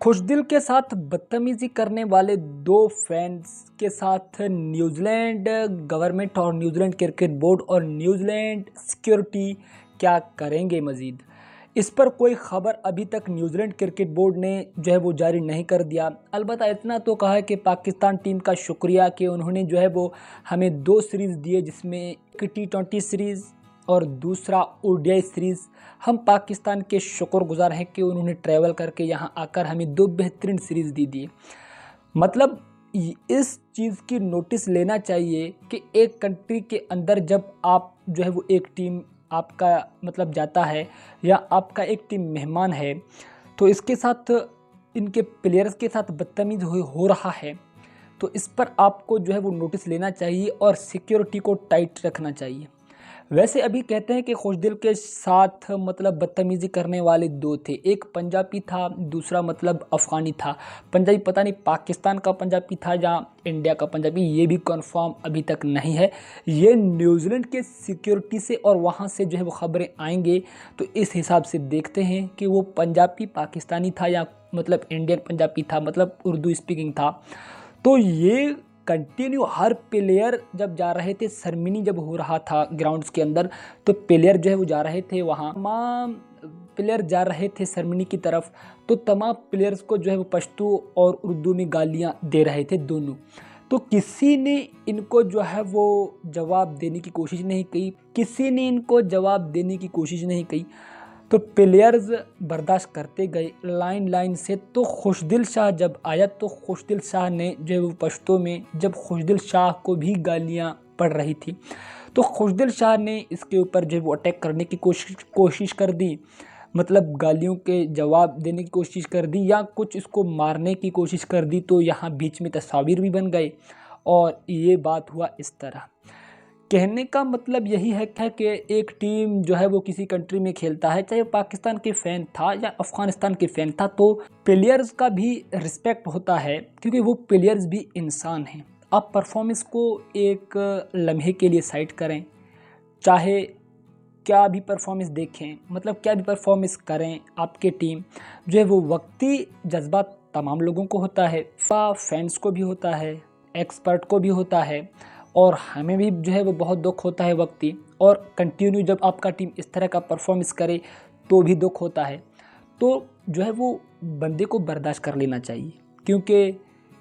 खुशदिल के साथ बदतमीजी करने वाले दो फैंस के साथ न्यूजीलैंड गवर्नमेंट और न्यूजीलैंड क्रिकेट बोर्ड और न्यूजीलैंड सिक्योरिटी क्या करेंगे मज़ीद। इस पर कोई ख़बर अभी तक न्यूजीलैंड क्रिकेट बोर्ड ने जो है वो जारी नहीं कर दिया। अलबत्ता इतना तो कहा है कि पाकिस्तान टीम का शुक्रिया कि उन्होंने जो है वो हमें 2 सीरीज़ दिए, जिसमें एक T20 सीरीज़ और दूसरा ओडीआई सीरीज़। हम पाकिस्तान के शुक्रगुज़ार हैं कि उन्होंने ट्रैवल करके यहाँ आकर हमें 2 बेहतरीन सीरीज़ दी। मतलब इस चीज़ की नोटिस लेना चाहिए कि एक कंट्री के अंदर जब आप जो है वो एक टीम आपका मतलब जाता है या आपका एक टीम मेहमान है, तो इसके साथ इनके प्लेयर्स के साथ बदतमीज़ हो रहा है, तो इस पर आपको जो है वो नोटिस लेना चाहिए और सिक्योरिटी को टाइट रखना चाहिए। वैसे अभी कहते हैं कि खुशदिल के साथ मतलब बदतमीज़ी करने वाले 2 थे, एक पंजाबी था, दूसरा मतलब अफ़गानी था। पंजाबी पता नहीं पाकिस्तान का पंजाबी था या इंडिया का पंजाबी, ये भी कंफर्म अभी तक नहीं है। ये न्यूजीलैंड के सिक्योरिटी से और वहाँ से जो है वो ख़बरें आएंगे, तो इस हिसाब से देखते हैं कि वो पंजाबी पाकिस्तानी था या मतलब इंडियन पंजाबी था, मतलब उर्दू स्पीकिंग था। तो ये कंटिन्यू हर प्लेयर जब जा रहे थे, सरमिनी जब हो रहा था ग्राउंड्स के अंदर, तो प्लेयर जो है वो जा रहे थे, वहाँ तमाम प्लेयर जा रहे थे सरमिनी की तरफ, तो तमाम प्लेयर्स को जो है वो पश्तो और उर्दू में गालियाँ दे रहे थे दोनों। तो किसी ने इनको जो है वो जवाब देने की कोशिश नहीं की, किसी ने इनको जवाब देने की कोशिश नहीं की, तो प्लेयर्स बर्दाश्त करते गए लाइन से। तो खुशदिल शाह जब आया, तो खुशदिल शाह ने जो है वो पश्तो में, जब खुशदिल शाह को भी गालियां पड़ रही थी, तो खुशदिल शाह ने इसके ऊपर जो है वो अटैक करने की कोशिश कर दी, मतलब गालियों के जवाब देने की कोशिश कर दी या कुछ इसको मारने की कोशिश कर दी। तो यहाँ बीच में तस्वीर भी बन गए और ये बात हुआ इस तरह। कहने का मतलब यही है कि एक टीम जो है वो किसी कंट्री में खेलता है, चाहे पाकिस्तान के फ़ैन था या अफ़गानिस्तान के फ़ैन था, तो प्लेयर्स का भी रिस्पेक्ट होता है, क्योंकि वो प्लेयर्स भी इंसान हैं। आप परफॉर्मेंस को एक लम्हे के लिए साइड करें, चाहे क्या भी परफॉर्मेंस देखें, मतलब क्या भी परफॉर्मेंस करें, आपके टीम जो है वो वक्ती जज्बात तमाम लोगों को होता है, फैंस को भी होता है, एक्सपर्ट को भी होता है, और हमें भी जो है वो बहुत दुख होता है वक्ती, और कंटिन्यू जब आपका टीम इस तरह का परफॉर्मेंस करे तो भी दुख होता है। तो जो है वो बंदे को बर्दाश्त कर लेना चाहिए, क्योंकि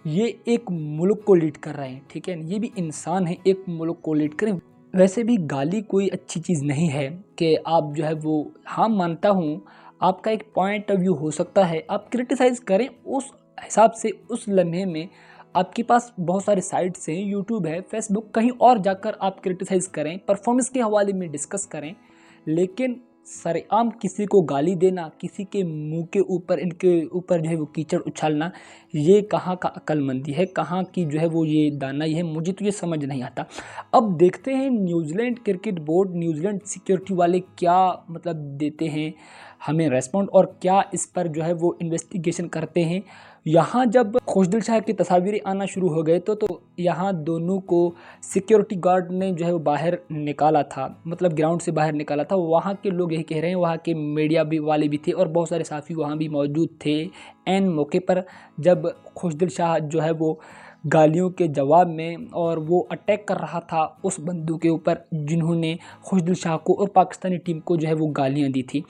ये एक मुल्क को लीड कर रहे हैं, ठीक है, ये भी इंसान है, एक मुल्क को लीड करें। वैसे भी गाली कोई अच्छी चीज़ नहीं है कि आप जो है वो, हाँ मानता हूँ आपका एक पॉइंट ऑफ व्यू हो सकता है, आप क्रिटिसाइज़ करें उस हिसाब से, उस लम्हे में आपके पास बहुत सारे साइट्स हैं, यूट्यूब है, फेसबुक, कहीं और जाकर आप क्रिटिसाइज़ करें, परफॉर्मेंस के हवाले में डिस्कस करें, लेकिन सरेआम किसी को गाली देना, किसी के मुंह के ऊपर, इनके ऊपर जो है वो कीचड़ उछालना, ये कहाँ का अक्लमंदी है, कहाँ की जो है वो ये दानाई है, मुझे तो ये समझ नहीं आता। अब देखते हैं New Zealand cricket board, New Zealand security वाले क्या मतलब देते हैं हमें रेस्पॉन्ड, और क्या इस पर जो है वो इन्वेस्टिगेशन करते हैं। यहाँ जब खुशदिल शाह की तस्वीरें आना शुरू हो गए, तो यहाँ दोनों को सिक्योरिटी गार्ड ने जो है वो बाहर निकाला था, मतलब ग्राउंड से बाहर निकाला था। वहाँ के लोग यही कह रहे हैं, वहाँ के मीडिया भी वाले भी थे और बहुत सारे साफ़ी वहाँ भी मौजूद थे एन मौके पर, जब खुशदिल शाह जो है वो गालियों के जवाब में और वो अटैक कर रहा था उस बंदू के ऊपर जिन्होंने खुशदिल शाह को और पाकिस्तानी टीम को जो है वो गालियाँ दी थी।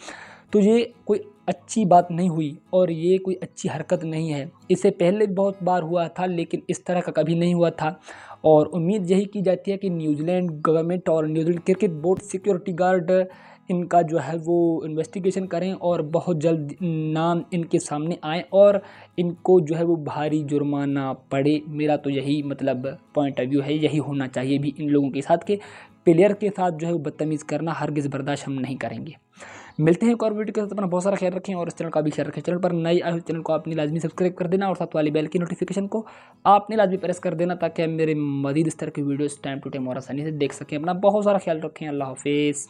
तो ये कोई अच्छी बात नहीं हुई और ये कोई अच्छी हरकत नहीं है। इससे पहले बहुत बार हुआ था, लेकिन इस तरह का कभी नहीं हुआ था, और उम्मीद यही की जाती है कि न्यूजीलैंड गवर्नमेंट और New Zealand cricket board security guard इनका जो है वो इन्वेस्टिगेशन करें और बहुत जल्द नाम इनके सामने आए और इनको जो है वो भारी जुर्माना पड़े। मेरा तो यही मतलब पॉइंट ऑफ व्यू है, यही होना चाहिए भी इन लोगों के साथ, के प्लेयर के साथ जो है वो बदतमीज़ करना हरगिज़ बर्दाश्त हम नहीं करेंगे। मिलते हैं एक और वीडियो के साथ, अपना बहुत सारा ख्याल रखें और इस चैनल का भी ख्याल रखें। चैनल पर नए आए चैनल को आपने लाजमी सब्सक्राइब कर देना और साथ वाली बेल की नोटिफिकेशन को आपने लाजमी प्रेस कर देना, ताकि हम मेरे मज़ीद इस तरह की वीडियोस टाइम टू टाइम और आसानी से देख सकें। अपना बहुत सारा ख्याल रखें। अल्लाह हाफिज़।